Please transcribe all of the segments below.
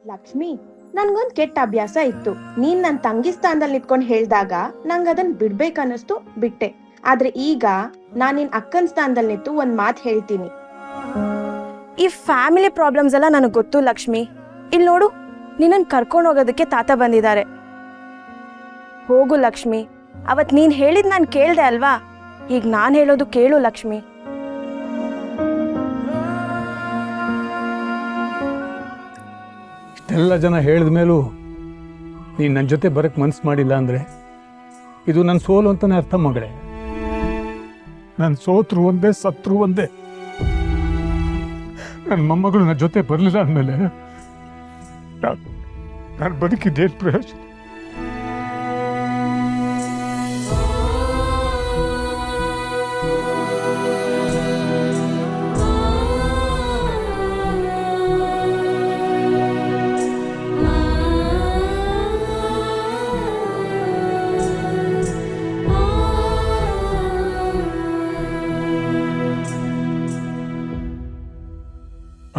ಲಕ್ಷ್ಮಿ, ನನ್ಗೊಂದ್ ಕೆಟ್ಟ ಅಭ್ಯಾಸ ಇತ್ತು. ನೀನ್ ನನ್ ತಂಗಿ ಸ್ಥಾನದಲ್ಲಿ ನಿಂತ್ಕೊಂಡ್ ಹೇಳ್ದಾಗ ನಂಗ್ ಅದನ್ ಬಿಡ್ಬೇಕನ್ನಿಸ್ತು, ಬಿಟ್ಟೆ. ಆದ್ರೆ ಈಗ ನಾನ್ ನಿನ್ ಅಕ್ಕನ್ ಸ್ಥಾನದಲ್ಲಿ ನಿಂತು ಒಂದ್ ಮಾತ್ ಹೇಳ್ತೀನಿ. ಈ ಫ್ಯಾಮಿಲಿ ಪ್ರಾಬ್ಲಮ್ಸ್ ಎಲ್ಲ ನನಗ್ ಗೊತ್ತು ಲಕ್ಷ್ಮಿ. ಇಲ್ಲಿ ನೋಡು, ನಿನ್ನನ್ ಕರ್ಕೊಂಡು ಹೋಗೋದಕ್ಕೆ ತಾತ ಬಂದಿದ್ದಾರೆ. ಹೋಗು ಲಕ್ಷ್ಮಿ. ಅವತ್ ನೀನ್ ಹೇಳಿದ್ ನಾನ್ ಕೇಳ್ದೆ ಅಲ್ವಾ, ಈಗ ನಾನ್ ಹೇಳೋದು ಕೇಳು ಲಕ್ಷ್ಮಿ. ಇಷ್ಟೆಲ್ಲ ಜನ ಹೇಳಿದ ಮೇಲೂ ನೀನು ನನ್ನ ಜೊತೆ ಬರಕ್ಕೆ ಮನಸ್ಸು ಮಾಡಿಲ್ಲ ಅಂದರೆ ಇದು ನನ್ನ ಸೋಲು ಅಂತಲೇ ಅರ್ಥ ಮಗಳೇ. ನನ್ನ ಸೋತ್ರು ಒಂದೇ, ಸತ್ರು ಒಂದೇ. ನನ್ನ ಮೊಮ್ಮಗಳು ನನ್ನ ಜೊತೆ ಬರಲಿಲ್ಲ ಅಂದಮೇಲೆ ನಾನು ಬದುಕಿದ್ದೇನು ಪ್ರಯೋಜನ?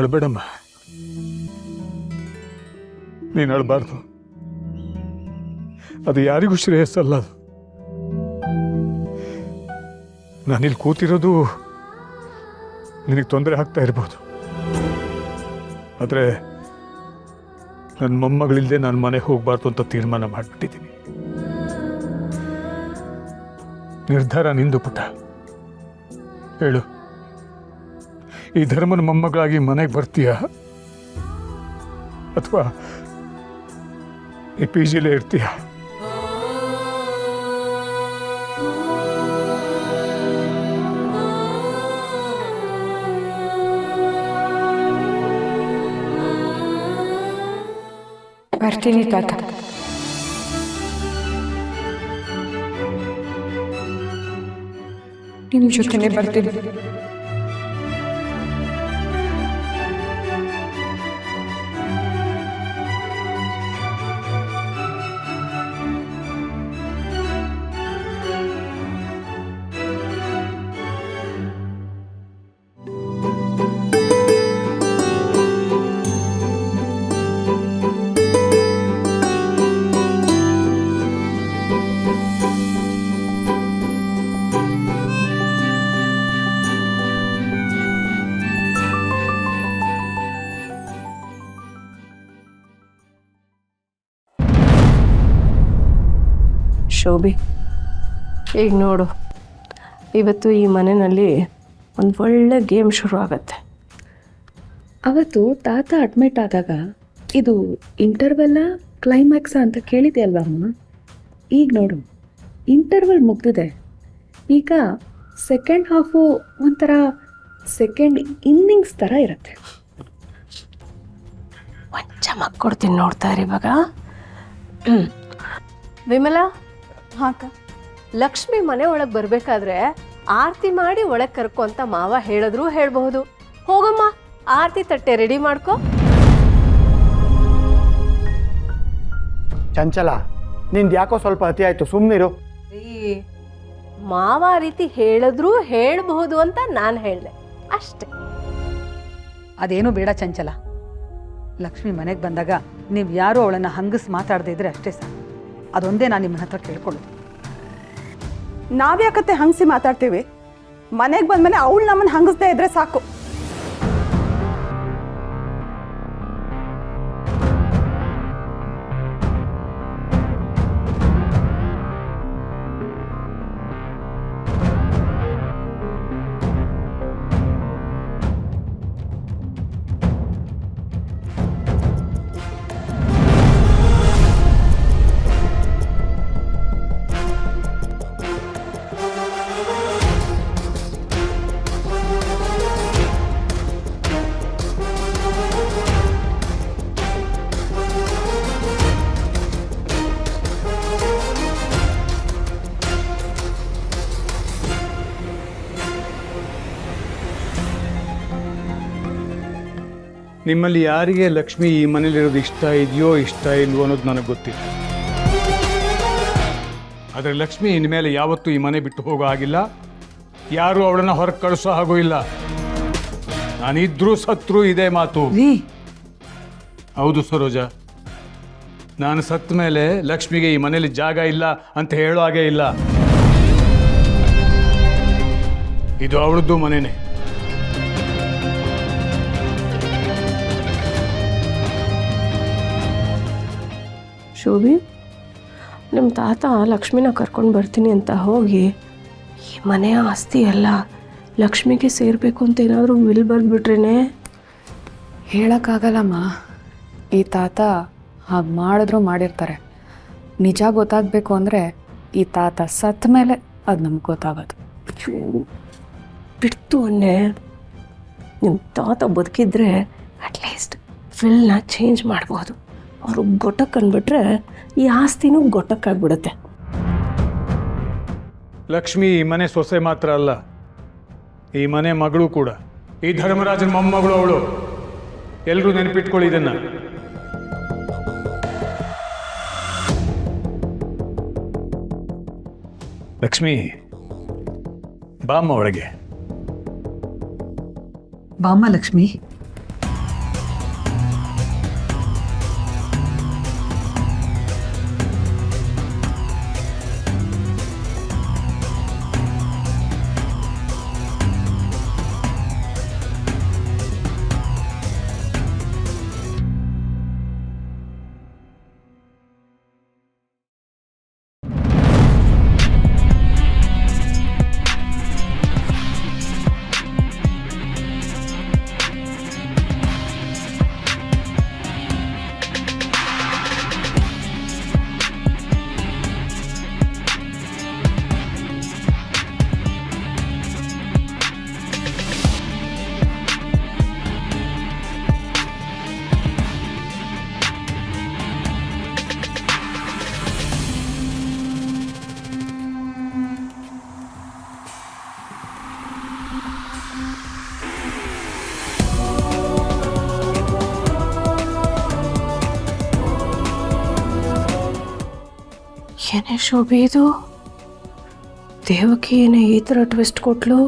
ಅಳಬೇಡಮ್ಮ, ನೀನು ಅಳಬಾರ್ದು. ಅದು ಯಾರಿಗೂ ಶ್ರೇಯಸ್ಸಲ್ಲ. ಅದು ನಾನಿಲ್ಲಿ ಕೂತಿರೋದು ನಿನಗೆ ತೊಂದರೆ ಆಗ್ತಾ ಇರ್ಬೋದು, ಆದರೆ ನನ್ನ ಮೊಮ್ಮಗಳಿಲ್ಲದೆ ನಾನು ಮನೆಗೆ ಹೋಗಬಾರ್ದು ಅಂತ ತೀರ್ಮಾನ ಮಾಡಿಬಿಟ್ಟಿದ್ದೀನಿ. ನಿರ್ಧಾರ ನಿಂದು ಪುಟ್ಟ. ಹೇಳು, ಈ ಧರ್ಮನ ಮೊಮ್ಮಗಳಾಗಿ ಮನೆಗೆ ಬರ್ತೀಯಾ ಅಥವಾ ಈ ಪಿ ಜಿಲೇ ಇರ್ತೀಯಾ? ಬರ್ತೀನಿ ತಾತ. ನಿಮ್ಮ ಜೊತೆನೆ ಬರ್ತೀನಿ. ಶೋಭಿ, ಈಗ ನೋಡು, ಇವತ್ತು ಈ ಮನೆಯಲ್ಲಿ ಒಂದು ಒಳ್ಳೆ ಗೇಮ್ ಶುರು ಆಗತ್ತೆ. ಅವತ್ತು ತಾತ ಅಡ್ಮಿಟ್ ಆದಾಗ ಇದು ಇಂಟರ್ವಲ್ಲ ಕ್ಲೈಮ್ಯಾಕ್ಸ ಅಂತ ಕೇಳಿದೆ ಅಲ್ವಾ ಅಮ್ಮ? ಈಗ ನೋಡು, ಇಂಟರ್ವಲ್ ಮುಗ್ದಿದೆ. ಈಗ ಸೆಕೆಂಡ್ ಹಾಫು ಒಂಥರ ಸೆಕೆಂಡ್ ಇನ್ನಿಂಗ್ಸ್ ಥರ ಇರುತ್ತೆ. ಒಂದು ಚಮಕ್ ಕೊಡ್ತೀನಿ, ನೋಡ್ತಾ ಇರಿ ಇವಾಗ. ವಿಮಲಾ, ಹಾಕ ಲಕ್ಷ್ಮಿ ಮನೆ ಒಳಗೆ ಬರಬೇಕಾದ್ರೆ ಆರತಿ ಮಾಡಿ ಒಳಗೆ ಕರ್ಕೊ ಅಂತ ಮಾವ ಹೇಳಿದ್ರು ಹೇಳ್ಬಹುದು. ಹೋಗಮ್ಮ, ಆರತಿ ತಟ್ಟೆ ರೆಡಿ ಮಾಡ್ಕೊ. ಚಂಚಲ, ನಿಂದು ಯಾಕೋ ಸ್ವಲ್ಪ ಅತಿ ಆಯ್ತು, ಸುಮ್ಮನಿರು. ಮಾವ ಆ ರೀತಿ ಹೇಳಿದ್ರು ಹೇಳ್ಬಹುದು ಅಂತ ನಾನು ಹೇಳಿದೆ ಅಷ್ಟೆ. ಅದೇನು ಬೇಡ ಚಂಚಲ. ಲಕ್ಷ್ಮಿ ಮನೆಗೆ ಬಂದಾಗ ನೀವು ಯಾರು ಅವಳನ್ನು ಹಂಗಸ್ ಮಾತಾಡದೇ ಇದ್ರೆ ಅಷ್ಟೇ ಸಾಕು. ಅದೊಂದೇ ನಾನು ನಿಮ್ಮನ್ನ ಹತ್ರ ಕೇಳ್ಕೊಳ್ಳೋದು. ನಾವ್ಯಾಕತ್ತೆ ಹಂಗಸಿ ಮಾತಾಡ್ತೀವಿ? ಮನೆಗೆ ಬಂದ್ಮೇಲೆ ಅವಳು ನಮ್ಮನ್ನು ಹಂಗಿಸ್ದೇ ಇದ್ರೆ ಸಾಕು. ನಿಮ್ಮಲ್ಲಿ ಯಾರಿಗೆ ಲಕ್ಷ್ಮಿ ಈ ಮನೇಲಿರೋದು ಇಷ್ಟ ಇದೆಯೋ ಇಷ್ಟ ಇಲ್ವೋ ಅನ್ನೋದು ನನಗೆ ಗೊತ್ತಿಲ್ಲ. ಆದರೆ ಲಕ್ಷ್ಮಿ ಇನ್ಮೇಲೆ ಯಾವತ್ತೂ ಈ ಮನೆ ಬಿಟ್ಟು ಹೋಗೋ ಆಗಿಲ್ಲ. ಯಾರೂ ಅವಳನ್ನು ಹೊರಗೆ ಕಳಿಸೋ ಹಾಗೂ ಇಲ್ಲ. ನಾನಿದ್ರೂ ಸತ್ರು ಇದೇ ಮಾತು. ರೀ, ಹೌದು ಸರೋಜ, ನಾನು ಸತ್ತ ಮೇಲೆ ಲಕ್ಷ್ಮಿಗೆ ಈ ಮನೇಲಿ ಜಾಗ ಇಲ್ಲ ಅಂತ ಹೇಳೋ ಹಾಗೆ ಇಲ್ಲ. ಇದು ಅವಳದ್ದು ಮನೆನೇ. ಶೋಭಿ, ನಿಮ್ಮ ತಾತ ಲಕ್ಷ್ಮಿನ ಕರ್ಕೊಂಡು ಬರ್ತೀನಿ ಅಂತ ಹೋಗಿ ಈ ಮನೆಯ ಆಸ್ತಿ ಎಲ್ಲ ಲಕ್ಷ್ಮಿಗೆ ಸೇರಬೇಕು ಅಂತ ಏನಾದರೂ ವಿಲ್ ಬರೆದ್ಬಿಟ್ರೇನೆ? ಹೇಳೋಕ್ಕಾಗಲ್ಲಮ್ಮ. ಈ ತಾತ ಹಾಗೆ ಮಾಡಿದ್ರು ಮಾಡಿರ್ತಾರೆ. ನಿಜ ಗೊತ್ತಾಗಬೇಕು ಅಂದರೆ ಈ ತಾತ ಸತ್ತ ಮೇಲೆ ಅದು ನಮ್ಗೆ ಗೊತ್ತಾಗೋದು. ಬಿಡ್ತು ಅನ್ನೆ. ನಿಮ್ಮ ತಾತ ಬದುಕಿದ್ರೆ ಅಟ್ಲೀಸ್ಟ್ ವಿಲ್ನ ಚೇಂಜ್ ಮಾಡ್ಬೋದು. ಅವರು ಗೊಟ್ಟಕ್ಕೆ ಅಂದ್ಬಿಟ್ರೆ ಈ ಆಸ್ತಿನೂ ಗೊಟ್ಟಕ್ಕಾಗ್ಬಿಡುತ್ತೆ. ಲಕ್ಷ್ಮಿ ಈ ಮನೆ ಸೊಸೆ ಮಾತ್ರ ಅಲ್ಲ, ಈ ಮನೆ ಮಗಳು ಕೂಡ. ಈ ಧರ್ಮರಾಜನ ಮೊಮ್ಮಗಳು ಅವಳು. ಎಲ್ಲರೂ ನೆನಪಿಟ್ಕೊಳ್ಳಿ ಇದನ್ನ. ಲಕ್ಷ್ಮಿ, ಬಾಮ್ಮ ಒಳಗೆ. ಬಾಮ್ಮ ಲಕ್ಷ್ಮಿ. ಏನೇ ಶೋಭೆ ಇದು? ದೇವಕಿ ಏನೇ ಈ ಥರ ಟ್ವಿಸ್ಟ್ ಕೊಟ್ಲು?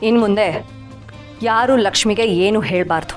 ಇನ್ನು ಮುಂದೆ ಯಾರೂ ಲಕ್ಷ್ಮಿಗೆ ಏನು ಹೇಳಬಾರ್ದು.